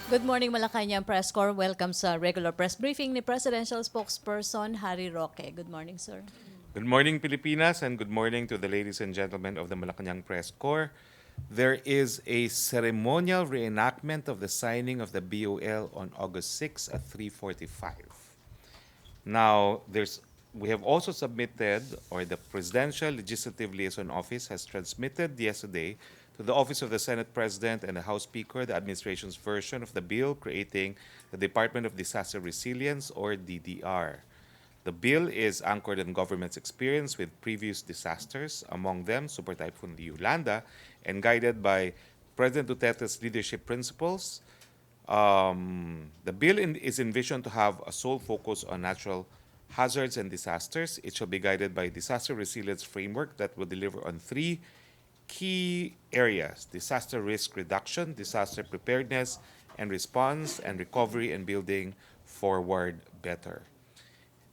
Good morning, Malacanang Press Corps. Welcome sa regular press briefing ni Presidential Spokesperson Harry Roque. Good morning, sir. Good morning, Pilipinas, and good morning to the ladies and gentlemen of the Malacanang Press Corps. There is a ceremonial reenactment of the signing of the BOL on August 6 at 3:45. Now, we have also submitted, or the Presidential Legislative Liaison Office has transmitted yesterday to the Office of the Senate President and the House Speaker the administration's version of the bill creating the Department of Disaster Resilience, or DDR. The bill is anchored in government's experience with previous disasters, among them Super Typhoon Yolanda, and guided by President Duterte's leadership principles. The bill is envisioned to have a sole focus on natural hazards and disasters. It shall be guided by a disaster resilience framework that will deliver on three key areas: disaster risk reduction, disaster preparedness and response, and recovery and building forward better.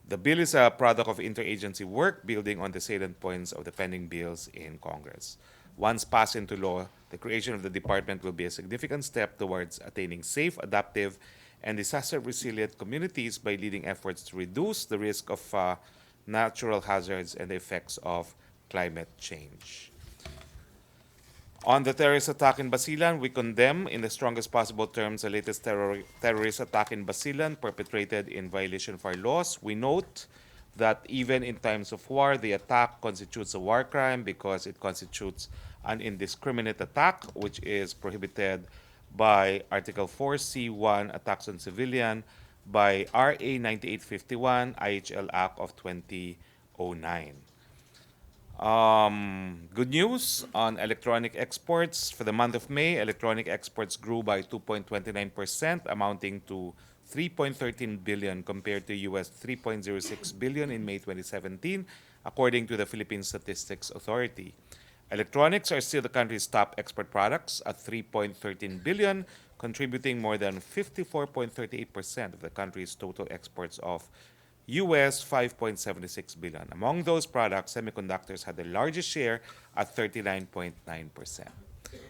The bill is a product of interagency work building on the salient points of the pending bills in Congress. Once passed into law, the creation of the department will be a significant step towards attaining safe, adaptive, and disaster resilient communities by leading efforts to reduce the risk of natural hazards and the effects of climate change. On the terrorist attack in Basilan, we condemn in the strongest possible terms the latest terrorist attack in Basilan perpetrated in violation of our laws. We note that even in times of war, the attack constitutes a war crime because it constitutes an indiscriminate attack, which is prohibited by Article 4C1, attacks on civilian, by RA 9851, IHL Act of 2009. Good news on electronic exports. For the month of May, electronic exports grew by 2.29%, amounting to 3.13 billion compared to US 3.06 billion in May 2017, according to the Philippine Statistics Authority. Electronics are still the country's top export products at 3.13 billion, contributing more than 54.38% of the country's total exports of US 5.76 billion. Among those products, semiconductors had the largest share at 39.9%.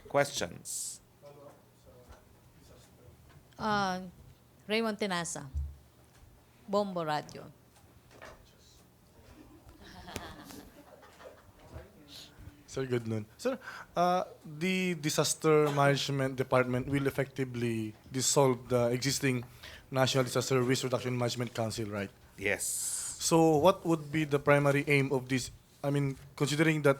Questions? Raymond Tenasa, Bombo Radio. Sir, good noon. Sir, the disaster management department will effectively dissolve the existing National Disaster Risk Reduction Management Council, right? Yes. So what would be the primary aim of this? I mean, considering that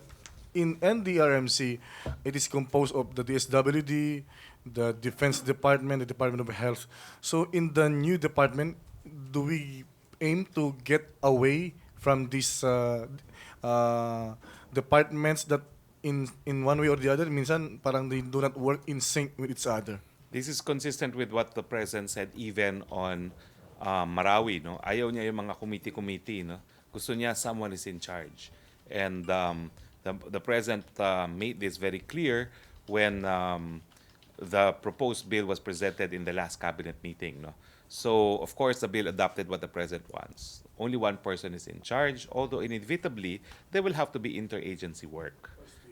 in NDRMC, it is composed of the DSWD, the Defense Department, the Department of Health. So in the new department, do we aim to get away from these departments that in one way or the other, minsan parang they do not work in sync with each other? This is consistent with what the President said even on Marawi. No? Ayaw niya yung mga committee-committee. No? Gusto niya someone is in charge. And the President made this very clear when the proposed bill was presented in the last cabinet meeting. No? So, of course, the bill adopted what the President wants. Only one person is in charge, although inevitably, there will have to be interagency work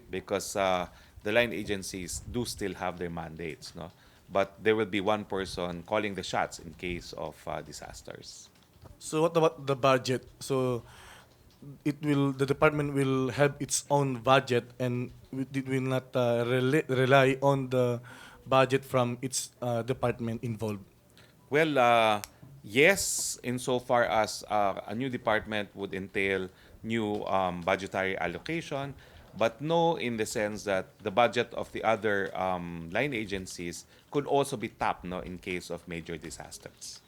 because the line agencies do still have their mandates. No? But there will be one person calling the shots in case of disasters. So what about the budget? So the department will have its own budget and it will not rely on the budget from its department involved. Well, yes, insofar as a new department would entail new budgetary allocation, but no in the sense that the budget of the other line agencies could also be tapped, no, in case of major disasters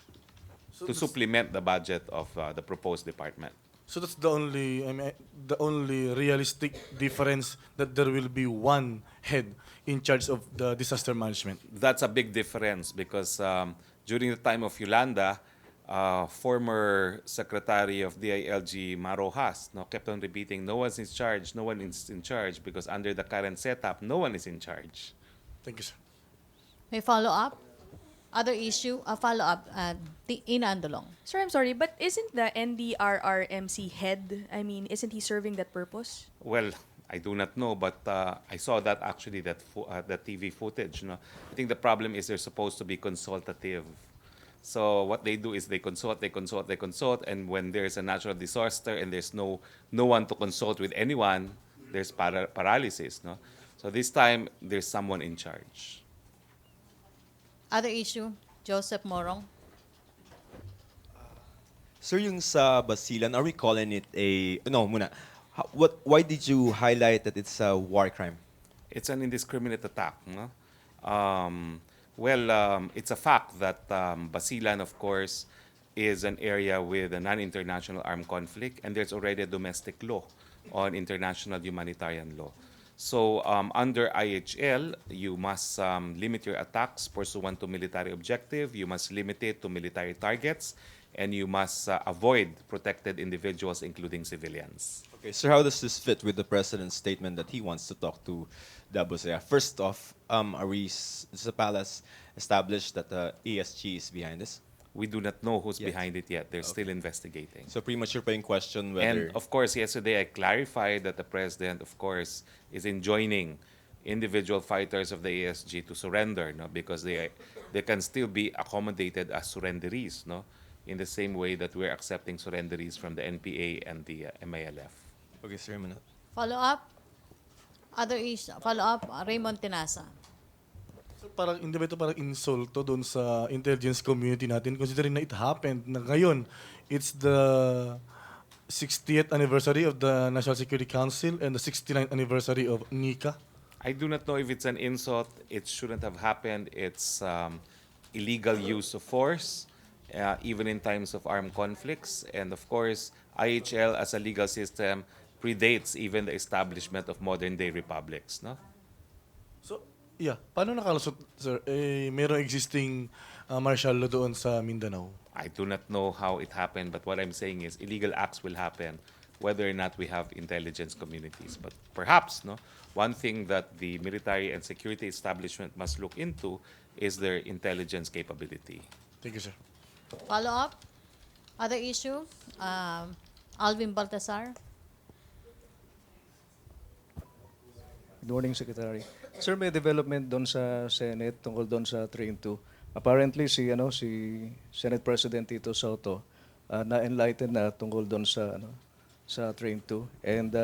So to that's, supplement the budget of the proposed department. so that's the only, I mean, the only realistic difference, that there will be one head in charge of the disaster management. That's a big difference because during the time of Yolanda, former Secretary of DILG Marojas no, kept on repeating, no one's in charge, no one is in charge, because under the current setup, no one is in charge. Thank you, sir. May follow-up? Other issue? A follow-up, Ina Andolong. Sir, I'm sorry, but isn't the NDRRMC head, I mean, isn't he serving that purpose? Well, I do not know, but I saw that actually that TV footage. No, I think the problem is they're supposed to be consultative. So what they do is they consult, they consult, they consult, and when there's a natural disaster and there's no one to consult with anyone, there's paralysis. No, so this time there's someone in charge. Other issue, Joseph Morong. Sir, yung sa Basilan, are we calling it a... No, muna. Why did you highlight that it's a war crime? It's an indiscriminate attack. No? It's a fact that Basilan, of course, is an area with a non-international armed conflict, and there's already a domestic law on international humanitarian law. So under IHL, you must limit your attacks pursuant to military objective, you must limit it to military targets, and you must avoid protected individuals, including civilians. Okay, sir, how does this fit with the president's statement that he wants to talk to Dabusea? First off, does the palace established that the ESG is behind this? We do not know who's Yes. behind it yet. They're still investigating. So premature pa yung question whether... And of course, yesterday I clarified that the president, of course, is enjoining individual fighters of the ESG to surrender, no, because they can still be accommodated as surrenderies, no, in the same way that we're accepting surrenderies from the NPA and the MILF. Okay, sir, muna. Follow up. Other issue, follow up, Raymond Tinasa. So parang hindi ba ito parang insulto doon sa intelligence community natin considering na it happened na ngayon it's the 60th anniversary of the National Security Council and the 69th anniversary of NICA. I do not know if it's an insult. It shouldn't have happened. It's illegal use of force, even in times of armed conflicts. And of course, IHL as a legal system predates even the establishment of modern-day republics. No? So, yeah, paano nakalusot, sir? Merong existing martial law doon sa Mindanao. I do not know how it happened, but what I'm saying is illegal acts will happen whether or not we have intelligence communities. But perhaps, no, one thing that the military and security establishment must look into is their intelligence capability. Thank you, sir. Follow up. Other issue, Alvin Baltasar. Good morning, Secretary. Sir, may development doon sa Senate tungkol doon sa Train 2. Apparently, si Senate President Tito Soto na-enlighten na tungkol doon sa Train 2 and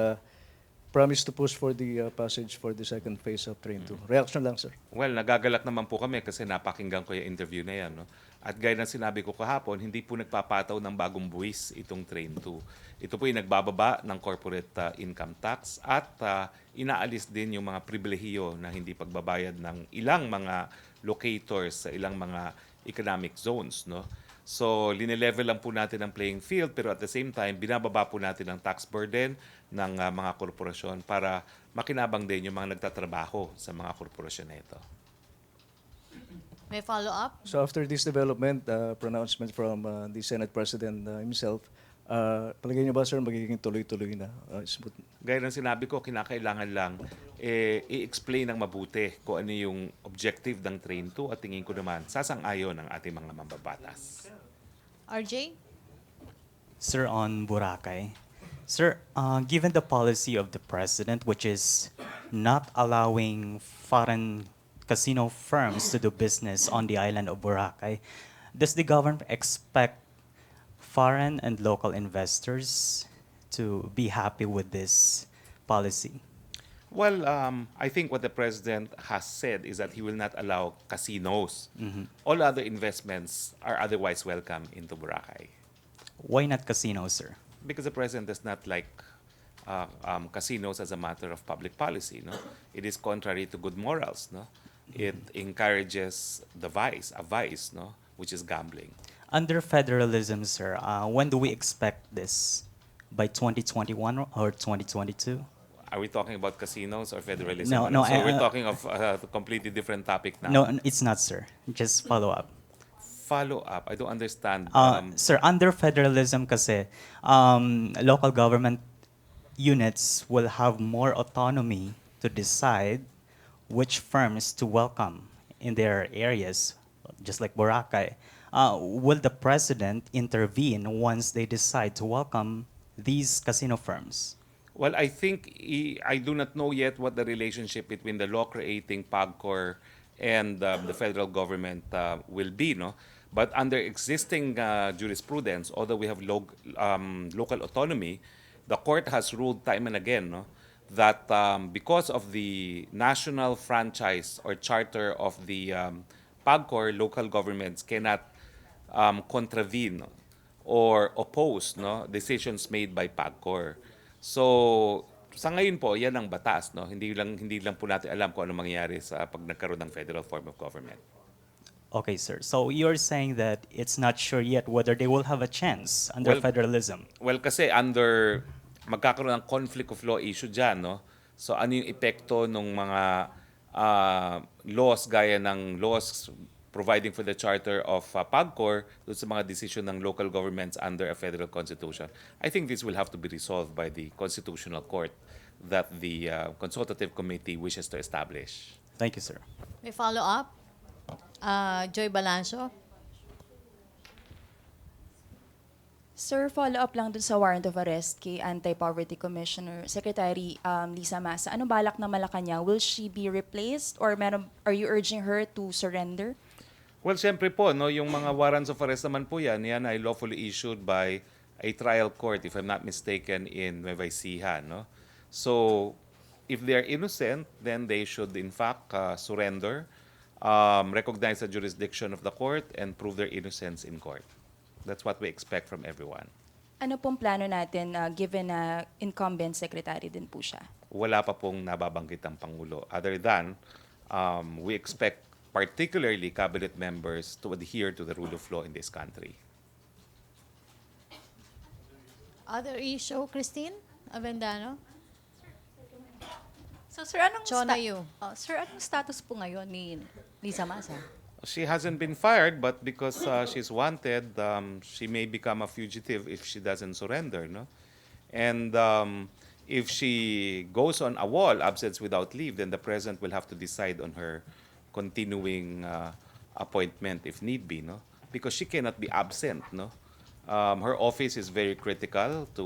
promised to push for the passage for the second phase of Train 2. Reaction lang, sir. Well, nagagalak naman po kami kasi napakinggan ko yung interview na yan. No? At gaya ng sinabi ko kahapon, hindi po nagpapataw ng bagong buwis itong Train 2. Ito po yung nagbababa ng corporate income tax at inaalis din yung mga pribilehiyo na hindi pagbabayad ng ilang mga locators sa ilang mga economic zones. No? So, linelevel lang po natin ang playing field pero at the same time, binababa po natin ang tax burden ng mga korporasyon para makinabang din yung mga nagtatrabaho sa mga korporasyon na ito. May follow up. So after this development, pronouncement from the Senate President himself, palagay niyo ba, sir, magiging tuloy-tuloy na? Smooth? Gaya ng sinabi ko, kinakailangan lang i-explain ng mabuti kung ano yung objective ng Train 2 at tingin ko naman sasang-ayon ng ating mga mambabatas. RJ? Sir, on Boracay. Sir, given the policy of the president, which is not allowing foreign casino firms to do business on the island of Boracay, does the government expect foreign and local investors to be happy with this policy? Well, I think what the president has said is that he will not allow casinos. All other investments are otherwise welcome into Boracay. Why not casinos, sir? Because the president does not like casinos as a matter of public policy. No? It is contrary to good morals. No? It encourages a vice, no? Which is gambling. Under federalism, sir, when do we expect this? By 2021 or 2022? Are we talking about casinos or federalism? No, So we're I- talking of a completely different topic now. No, it's not, sir. Just follow up. Follow up. I don't understand. Sir, under federalism kasi, local government units will have more autonomy to decide which firms to welcome in their areas, just like Boracay. Will the president intervene once they decide to welcome these casino firms? Well, I think I do not know yet what the relationship between the law creating PAGCOR and the federal government will be, no? But under existing jurisprudence, although we have local autonomy, the court has ruled time and again, no, that because of the national franchise or charter of the PAGCOR, local governments cannot contravene or oppose, no, decisions made by PAGCOR. So sa ngayon po, yan ang batas, no. Hindi lang po natin alam kung ano mangyayari sa pag nagkaroon ng federal form of government. Okay, sir. So you're saying that it's not sure yet whether they will have a chance under Well- federalism. Well, kasi magkakaroon ng conflict of law issue dyan, no? So ano yung epekto ng mga laws gaya ng laws providing for the charter of PAGCOR doon sa mga decision ng local governments under a federal constitution. I think this will have to be resolved by the Constitutional Court that the consultative committee wishes to establish. Thank you, sir. May follow-up? Joy Balancio? Sir, follow-up lang dun sa warrant of arrest kay Anti-Poverty Commissioner Secretary Lisa Masa. Ano balak na Malacanang? Will she be replaced or are you urging her to surrender? Well, siyempre po, no, yung mga warrants of arrest naman po yan ay lawfully issued by a trial court, if I'm not mistaken, in Nueva Ecija, no? So, if they are innocent, then they should in fact surrender, recognize the jurisdiction of the court, and prove their innocence in court. That's what we expect from everyone. Ano pong plano natin given na incumbent secretary din po siya? Wala pa pong nababanggit ang Pangulo other than we expect particularly cabinet members to adhere to the rule of law in this country. Other issue, Christine Avendano? So, sir, Chona Yu. Sir, anong status po ngayon ni Lisa Masa? She hasn't been fired, but because she's wanted, she may become a fugitive if she doesn't surrender, no? And if she goes on a wall, absence without leave, then the president will have to decide on her continuing appointment if need be, no? Because she cannot be absent, no? Her office is very critical to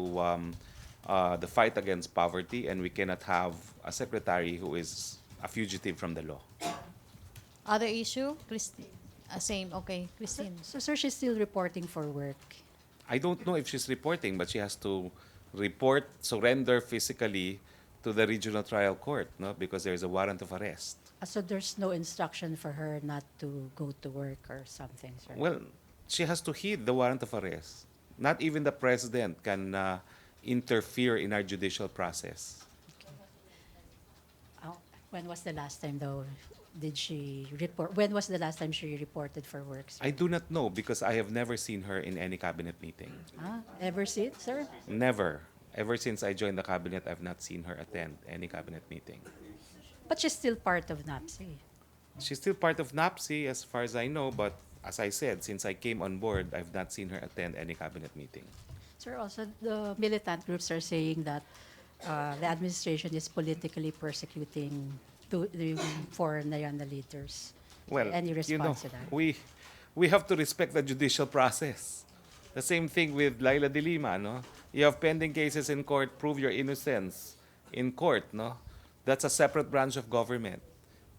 the fight against poverty, and we cannot have a secretary who is a fugitive from the law. Other issue? Christine? Same, okay. Christine. So, sir, she's still reporting for work. I don't know if she's reporting, but she has to surrender physically to the regional trial court, no? Because there is a warrant of arrest. So, there's no instruction for her not to go to work or something, sir? Well, she has to heed the warrant of arrest. Not even the president can interfere in our judicial process. When was the last time, though, did she report? When was the last time she reported for work, sir? I do not know because I have never seen her in any cabinet meeting. Ever since, sir? Never. Ever since I joined the cabinet, I've not seen her attend any cabinet meeting. But she's still part of NAPSI. She's still part of NAPSI as far as I know, but as I said, since I came on board, I've not seen her attend any cabinet meeting. Sir, also, the militant groups are saying that the administration is politically persecuting the foreign Nayana leaders. Well, Any response to that? we have to respect the judicial process. The same thing with Laila de Lima, no? You have pending cases in court, prove your innocence in court, no? That's a separate branch of government.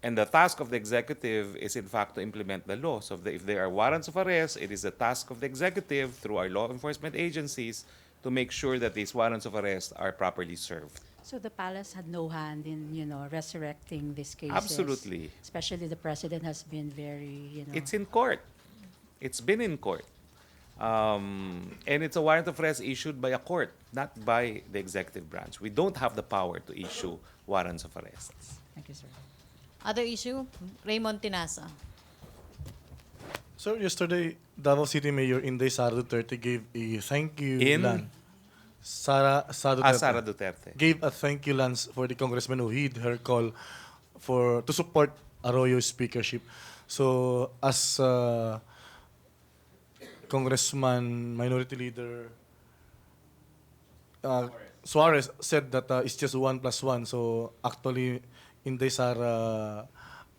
And the task of the executive is in fact to implement the law. So if there are warrants of arrest, it is the task of the executive through our law enforcement agencies to make sure that these warrants of arrest are properly served. So the palace had no hand in, resurrecting these cases? Absolutely. Especially the president has been very, It's in court. It's been in court. And it's a warrant of arrest issued by a court, not by the executive branch. We don't have the power to issue warrants of arrest. Thank you, sir. Other issue? Raymond Tinasa. Sir, yesterday, Davao City Mayor Inday Sara Duterte gave a thank you In? land. Sara Duterte. Sara Duterte. Gave a thank you lance for the congressman who heed her call to support Arroyo's speakership. So, as Congressman Minority Leader Suarez said that it's just 1+1. So, actually, Inday Sara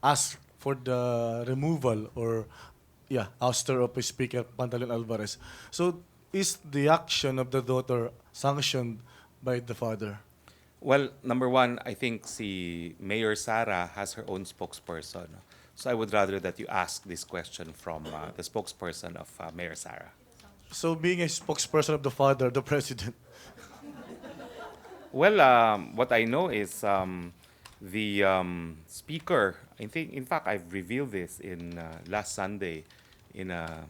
asked for the removal or ouster of Speaker Pantaleon Alvarez. So, is the action of the daughter sanctioned by the father? Well, number one, I think Mayor Sara has her own spokesperson. So I would rather that you ask this question from the spokesperson of Mayor Sara. So being a spokesperson of the father, the president, Well, what I know is the speaker. I think, in fact, I've revealed this in last Sunday in a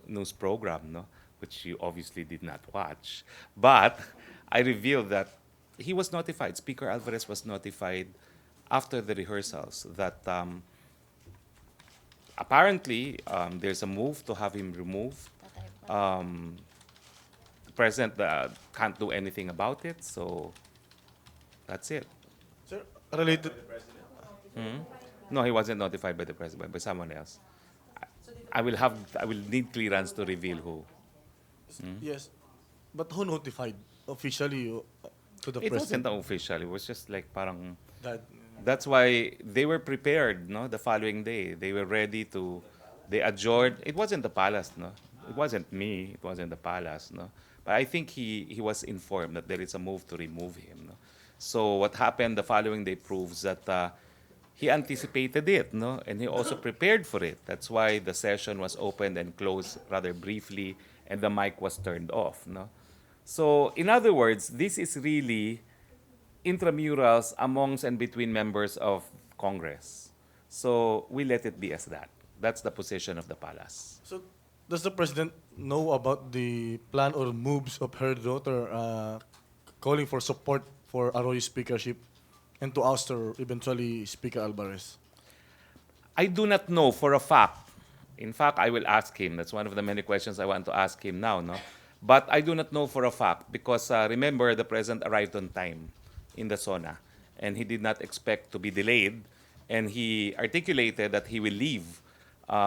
news program, no, which you obviously did not watch. But I revealed that he was notified. Speaker Alvarez was notified after the rehearsals that apparently there's a move to have him removed. Um, the president can't do anything about it, so that's it. sir, related. No, he wasn't notified by the president, by someone else. I will need clearance to reveal who. Yes, but who notified officially to the It wasn't president? official. It was just like parang. That That's why they were prepared, no? The following day, they were ready to. They adjourned. It wasn't the palace, no. It wasn't me. It wasn't the palace, no. But I think he was informed that there is a move to remove him, no. So what happened the following day proves that he anticipated it, no, and he also prepared for it. That's why the session was opened and closed rather briefly, and the mic was turned off, no. So in other words, this is really intramurals amongst and between members of Congress. So we let it be as that. That's the position of the palace. so. Does the president know about the plan or moves of her daughter calling for support for Arroyo's speakership and to ouster eventually Speaker Alvarez? I do not know for a fact. In fact, I will ask him. That's one of the many questions I want to ask him now, no? But I do not know for a fact because remember the president arrived on time in the SONA and he did not expect to be delayed and he articulated that he will leave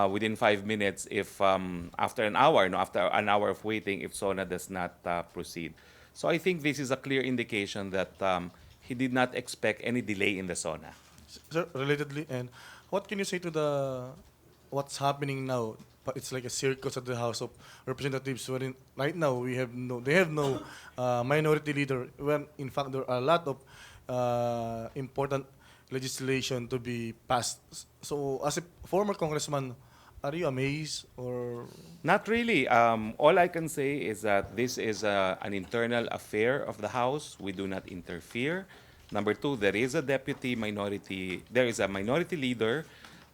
within 5 minutes if after an hour, no, after an hour of waiting if SONA does not proceed. So I think this is a clear indication that he did not expect any delay in the SONA. Sir, relatedly, and what can you say to the what's happening now? But it's like a circus at the House of Representatives. Wherein right now they have no minority leader. When in fact there are a lot of important legislation to be passed. So as a former congressman, are you amazed or Not really. All I can say is that this is an internal affair of the House. We do not interfere. Number two, there is a minority leader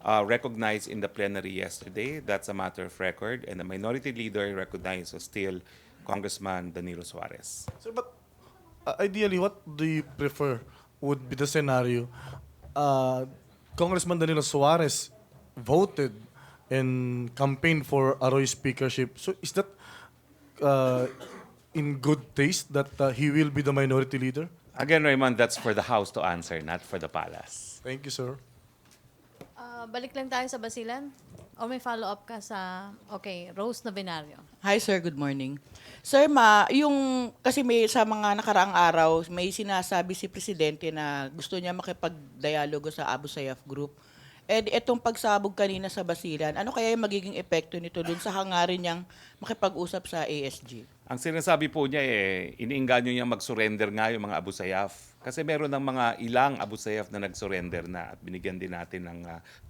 recognized in the plenary yesterday. That's a matter of record. And the minority leader recognized was still Congressman Danilo Suarez. sir? But ideally, what do you prefer? Would be the scenario? Congressman Danilo Suarez voted and campaigned for Arroyo's speakership. So is that uh, in good taste that he will be the minority leader? Again, Raymond, that's for the House to answer, not for the palace. Thank you, sir. Balik lang tayo sa Basilan. O may follow-up ka sa, okay, Rose Novenario. Hi sir, good morning. Sir, yung kasi may sa mga nakaraang araw, may sinasabi si presidente na gusto niya makipag-dialogo sa Abu Sayyaf Group. And itong pagsabog kanina sa Basilan, ano kaya yung magiging epekto nito dun sa hangarin niyang makipag-usap sa ASG? Ang sinasabi po niya iniinganyo niya mag-surrender nga yung mga Abu Sayyaf. Kasi meron ng mga ilang Abu Sayyaf na nag-surrender na at binigyan din natin ng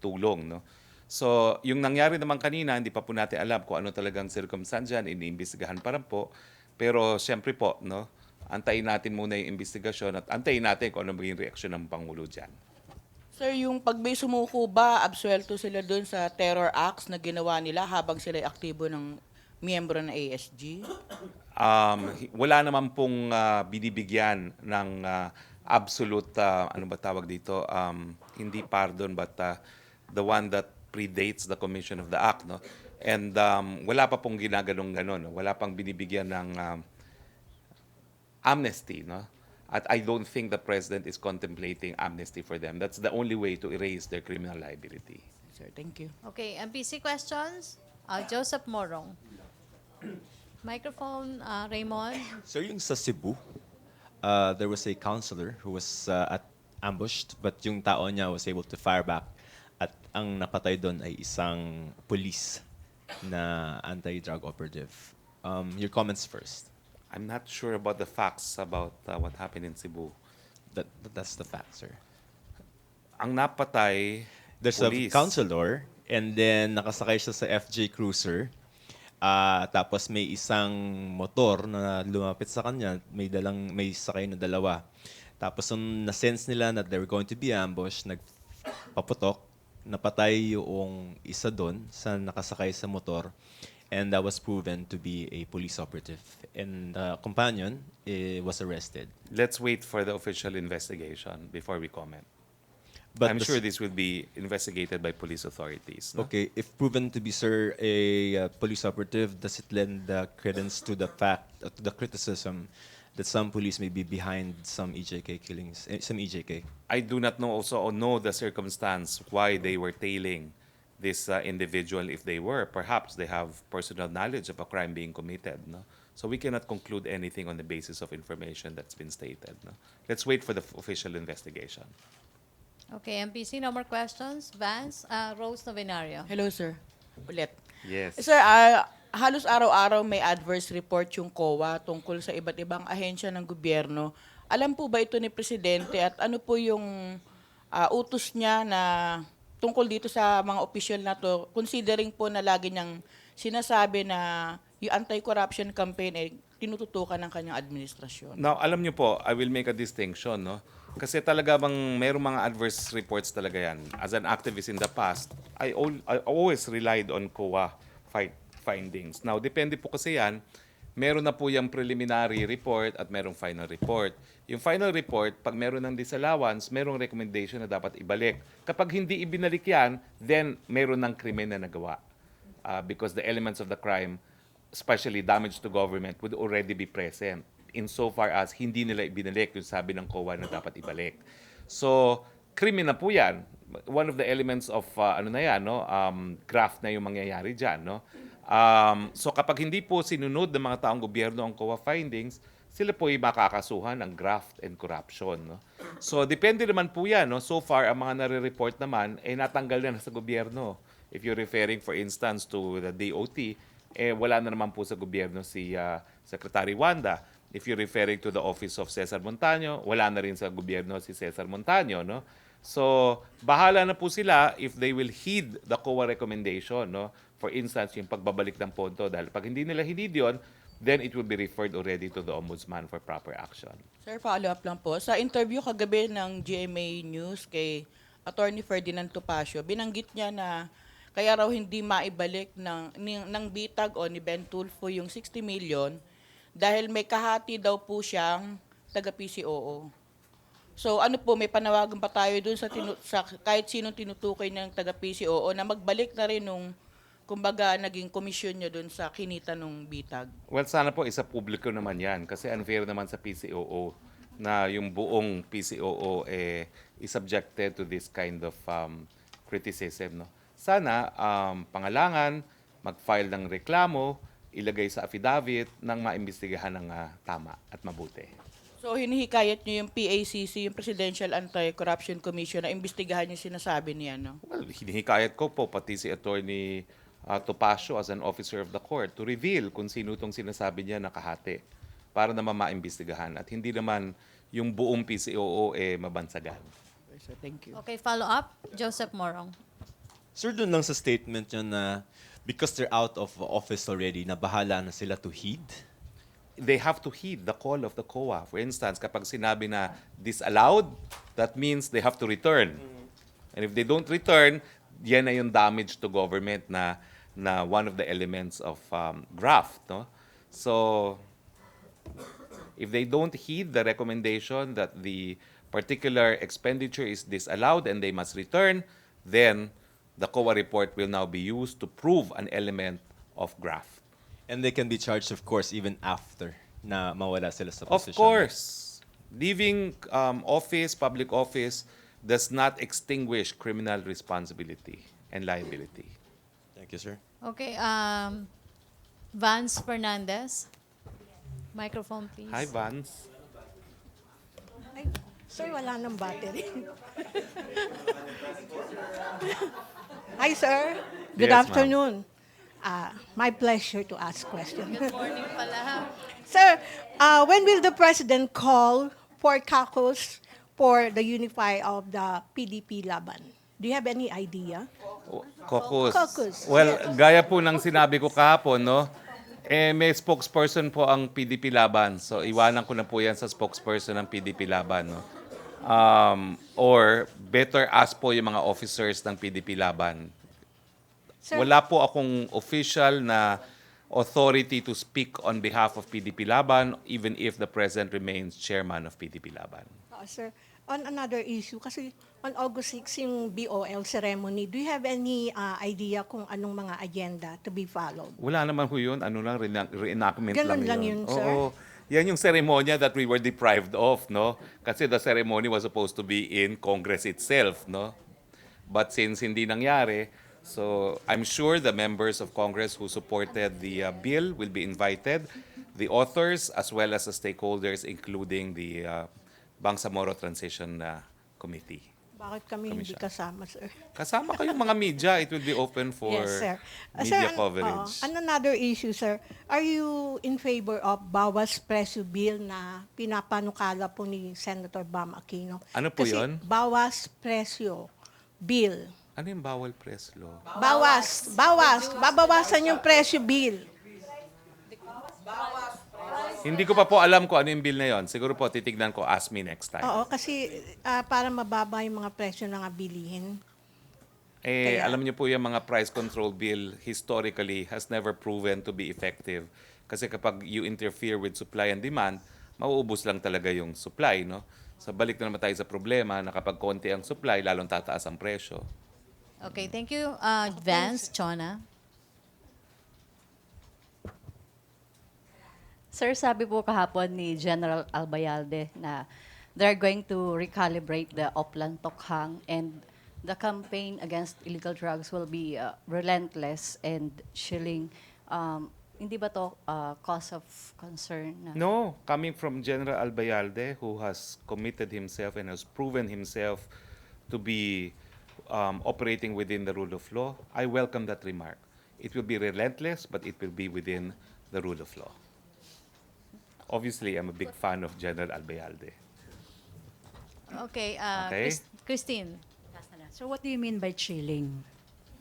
tulong, no? So, yung nangyari naman kanina, hindi pa po natin alam kung ano talagang circumstance, iniimbestigahan pa rin po. Pero siyempre po, no, antayin natin muna yung investigasyon at antayin natin kung ano maging reaksyon ng Pangulo dyan. Sir, yung pag may sumuko ba, absuelto sila dun sa terror acts na ginawa nila habang sila aktibo ng miyembro ng ASG? Wala naman pong binibigyan ng absolute, ano ba tawag dito, hindi pardon, but the one that predates the commission of the act, no? And wala pa pong ginaganong-ganon, no? Wala pang binibigyan ng amnesty, no? At I don't think the president is contemplating amnesty for them. That's the only way to erase their criminal liability. Sir, thank you. Okay, MPC questions? Joseph Morong. Microphone, Raymond. So yung sa Cebu, there was a counselor who was ambushed, but yung tao niya was able to fire back. At ang napatay doon ay isang police na anti-drug operative. Your comments first. I'm not sure about the facts about what happened in Cebu. That's the fact, sir. Ang napatay, There's police. a counselor, and then nakasakay siya sa FJ Cruiser. Tapos may isang motor na lumapit sa kanya, may sakay na dalawa. Tapos nung na-sense nila na they were going to be ambushed, nagpaputok, napatay yung isa doon sa nakasakay sa motor, and that was proven to be a police operative. And the companion was arrested. Let's wait for the official investigation before we comment. But I'm the sure this will be investigated by police authorities. No? Okay, if proven to be, sir, a police operative, does it lend credence to the fact, to the criticism that some police may be behind some EJK killings, some EJK? I do not know the circumstance why they were tailing this individual if they were. Perhaps they have personal knowledge of a crime being committed. No? So we cannot conclude anything on the basis of information that's been stated. No? Let's wait for the official investigation. Okay, MPC, no more questions. Vance, Rose Novenario. Hello, sir. Ulit. Yes. Sir, halos araw-araw may adverse report yung COA tungkol sa iba't ibang ahensya ng gobyerno. Alam po ba ito ni Presidente at ano po yung utos niya na tungkol dito sa mga opisyal na to, considering po na lagi niyang sinasabi na yung anti-corruption campaign ay tinututukan ng kanyang administrasyon? Now, alam niyo po, I will make a distinction, no? Kasi talaga bang mayroong mga adverse reports talaga yan. As an activist in the past, I always relied on COA findings. Now, depende po kasi yan, meron na po yung preliminary report at merong final report. Yung final report, pag meron ng disallowance, merong recommendation na dapat ibalik. Kapag hindi ibinalik yan, then meron ng krimen na nagawa. Because the elements of the crime, especially damage to government, would already be present insofar as hindi nila ibinalik yung sabi ng COA na dapat ibalik. So, krimen na po yan. One of the elements of, graft na yung mangyayari dyan. No? So, kapag hindi po sinunod ng mga taong gobyerno ang COA findings, sila po ay makakasuhan ng graft and corruption. No? So, depende naman po yan. No? So far, ang mga nare-report naman, natanggal na sa gobyerno. If you're referring, for instance, to the DOT, wala na naman po sa gobyerno si Secretary Wanda. If you're referring to the office of Cesar Montaño, wala na rin sa gobyerno si Cesar Montaño. No? So, bahala na po sila if they will heed the COA recommendation. No? For instance, yung pagbabalik ng pondo. Dahil pag hindi nila hinid yun, then it will be referred already to the Ombudsman for proper action. Sir, follow-up lang po. Sa interview kagabi ng GMA News kay Attorney Ferdinand Topacio, binanggit niya na kaya raw hindi maibalik ng bitag o ni Ben Tulfo yung 60 million dahil may kahati daw po siyang taga-PCOO. So ano po, may panawagan pa tayo dun sa kahit sinong tinutukoy ng taga-PCOO na magbalik na rin nung kumbaga naging komisyon nyo dun sa kinita nung bitag? Well, sana po isa publiko naman yan kasi unfair naman sa PCOO na yung buong PCOO is subjected to this kind of criticism. No? Sana pangalangan, mag-file ng reklamo, ilagay sa affidavit nang maimbestigahan ng tama at mabuti. So hinihikayat nyo yung PACC, yung Presidential Anti-Corruption Commission, na imbestigahan yung sinasabi niya, no? Well, hinihikayat ko po pati si Attorney Topacio as an officer of the court to reveal kung sino itong sinasabi niya nakahati para naman maimbestigahan at hindi naman yung buong PCOO mabansagan. So, thank you. Okay, follow up. Joseph Morong. Sir, dun lang sa statement yun na because they're out of office already, na bahala na sila to heed? They have to heed the call of the COA. For instance, kapag sinabi na disallowed, that means they have to return. And if they don't return, yan na yung damage to government na one of the elements of graft. No? So, if they don't heed the recommendation that the particular expenditure is disallowed and they must return, then the COA report will now be used to prove an element of graft. And they can be charged, of course, even after na mawala sila sa Of position. course, leaving office, public office, does not extinguish criminal responsibility and liability. Thank you, sir. Okay, Vance Fernandez. Microphone, please. Hi, Vance. Ay, sir, wala nang battery. Hi, sir. Good Yes, ma'am. afternoon. My pleasure to ask questions. Good morning pala, ha? Sir, when will the President call Port Cacos for the unify of the PDP Laban? Do you have any idea? Caucus. Caucus, Well, yes. gaya po ng sinabi ko kahapon, no? May spokesperson po ang PDP Laban. So, iwanan ko na po yan sa spokesperson ng PDP Laban, no? Or better ask po yung mga officers ng PDP Laban. Sir, Wala po akong official na authority to speak on behalf of PDP Laban even if the President remains chairman of PDP Laban. Sir, on another issue, kasi on August 6 yung BOL ceremony, do you have any idea kung anong mga agenda to be followed? Wala naman ho yun. Ano lang, reenactment Ganun lang lang yun. yun, sir? Oo. Yan yung seremonya that we were deprived of, no? Kasi the ceremony was supposed to be in Congress itself, no? But since hindi nangyari, so I'm sure the members of Congress who supported the bill will be invited, the authors as well as the stakeholders, including the Bangsamoro Transition Committee. Bakit kami hindi Commission. kasama, sir? Kasama kayong mga media. It will be open for Yes, sir. media Sir, coverage. on another issue, sir, are you in favor of bawas presyo bill na pinapanukala po ni Senator Bam Aquino? Ano po Kasi yun? bawas presyo bill. Ano yung bawal press law? Babawasan yung presyo bill. Hindi ko pa po alam kung ano yung bill na yon. Siguro po titignan ko, ask me next time. Oo, kasi para mababa yung mga presyo ng bilihin. Kaya- Alam niyo po yung mga price control bill historically has never proven to be effective. Kasi kapag you interfere with supply and demand, mauubos lang talaga yung supply, no? So balik na naman tayo sa problema na kapag konti ang supply, lalong tataas ang presyo. Okay, thank you, Vance, Chona. Sir, sabi po kahapon ni General Albayalde na they're going to recalibrate the Oplan Tokhang and the campaign against illegal drugs will be relentless and chilling. Hindi ba to cause of concern? No, coming from General Albayalde, who has committed himself and has proven himself to be operating within the rule of law, I welcome that remark. It will be relentless, but it will be within the rule of law. Obviously, I'm a big fan of General Albayalde. Okay, Okay. Christine. So what do you mean by chilling?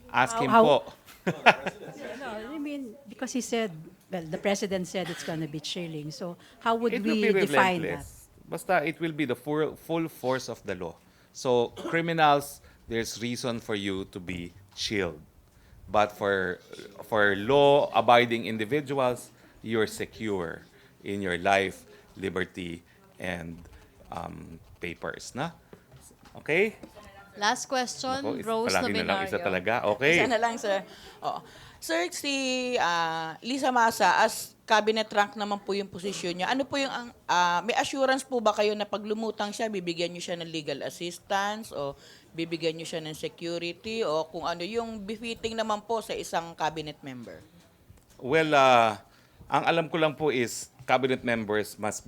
Ask him How- po. No, I mean, because he said, well, the president said it's going to be chilling. So how would It will we be define that? relentless. Basta it will be the full force of the law. So criminals, there's reason for you to be chilled. But for law-abiding individuals, you're secure in your life, liberty, and papers, na? Okay? Last question, Ako, Rose palagi na lang isa Novenario. talaga. Okay. Isa na lang, sir. Oo. Sir, si Lisa Masa, as cabinet rank naman po yung posisyon niya, ano po yung, may assurance po ba kayo na pag lumutang siya, bibigyan niyo siya ng legal assistance o bibigyan niyo siya ng security o kung ano yung befitting naman po sa isang cabinet member? Well, ang alam ko lang po is cabinet members must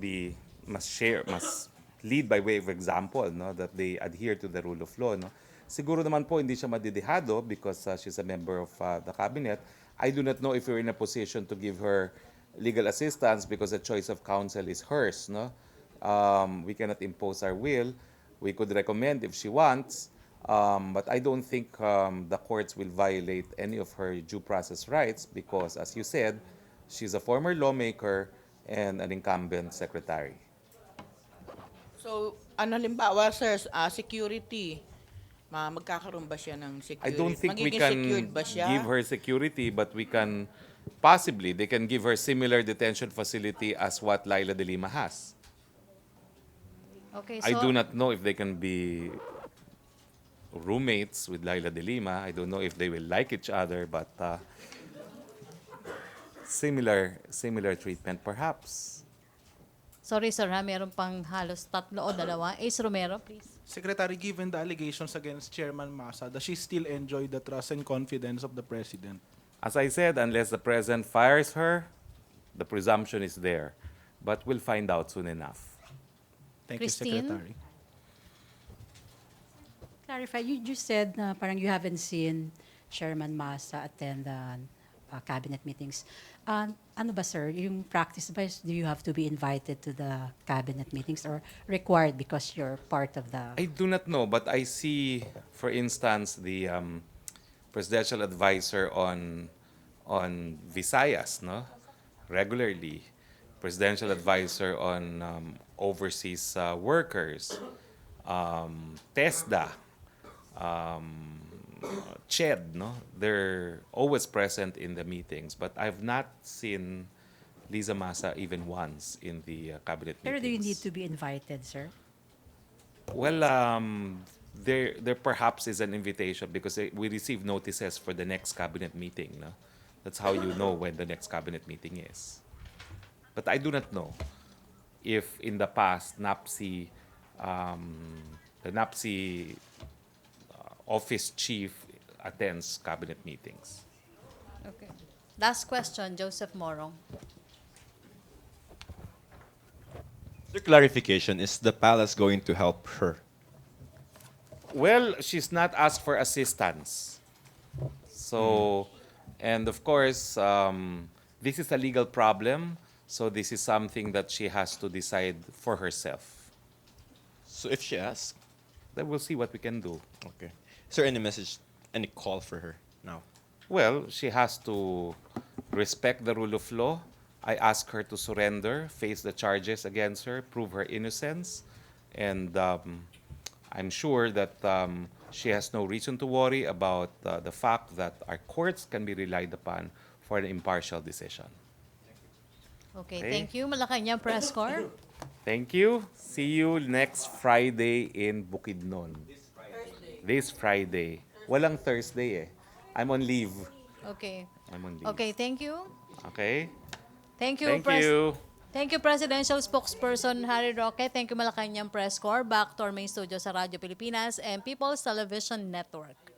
lead by way of example, no, that they adhere to the rule of law, no. Siguro naman po hindi siya madidehado because she's a member of the cabinet. I do not know if we're in a position to give her legal assistance because the choice of counsel is hers, no. We cannot impose our will. We could recommend if she wants, but I don't think the courts will violate any of her due process rights because, as you said, she's a former lawmaker and an incumbent secretary. So, ano limbawa, sir, security, magkakaroon ba siya ng security? I don't think we Magiging can secured ba siya? give her security, but we can possibly, they can give her similar detention facility as what Laila de Lima has. Okay, I do not know if they can be roommates with Laila de Lima. I don't know if they will like each other, but similar treatment perhaps. Sorry, sir, ha? Meron pang halos 3 o 2. Ace Romero, please. Secretary, given the allegations against Chairman Masa, does she still enjoy the trust and confidence of the President? As I said, unless the president fires her, the presumption is there. But we'll find out soon enough. Thank Christine? you, Secretary. Clarify, you just said na parang you haven't seen Chairman Masa attend the cabinet meetings. Ano ba, sir? Yung practice ba, do you have to be invited to the cabinet meetings or required because you're part of the... I do not know, but I see, for instance, the presidential advisor on Visayas, no, regularly, presidential advisor on overseas workers, TESDA, um, CHED, no, they're always present in the meetings, but I've not seen Liza Masa even once in the cabinet Pero meetings. do you need to be invited, sir? Well, there perhaps is an invitation because we receive notices for the next cabinet meeting. No? That's how you know when the next cabinet meeting is. But I do not know if in the past the NAPSI office chief attends cabinet meetings. Okay. Last question, Joseph Morong. The clarification, is the palace going to help her? Well, she's not asked for assistance. So, and of course, this is a legal problem. So this is something that she has to decide for herself. So if she asks, Then we'll see what we can do. okay. Is there any message, any call for her now? Well, she has to respect the rule of law. I ask her to surrender, face the charges against her, prove her innocence, and I'm sure that she has no reason to worry about the fact that our courts can be relied upon for an impartial decision. Okay, Okay. thank you. Malacanang Press Corps. Thank you. See you next Friday in Bukidnon. This Friday. Walang Thursday eh. I'm on leave. Okay. I'm on leave. Okay, thank you. Okay? Thank you, Thank you. Thank you, Presidential Spokesperson Harry Roque. Thank you, Malacanang Press Corps. Back to our main studio sa Radyo Pilipinas and People's Television Network.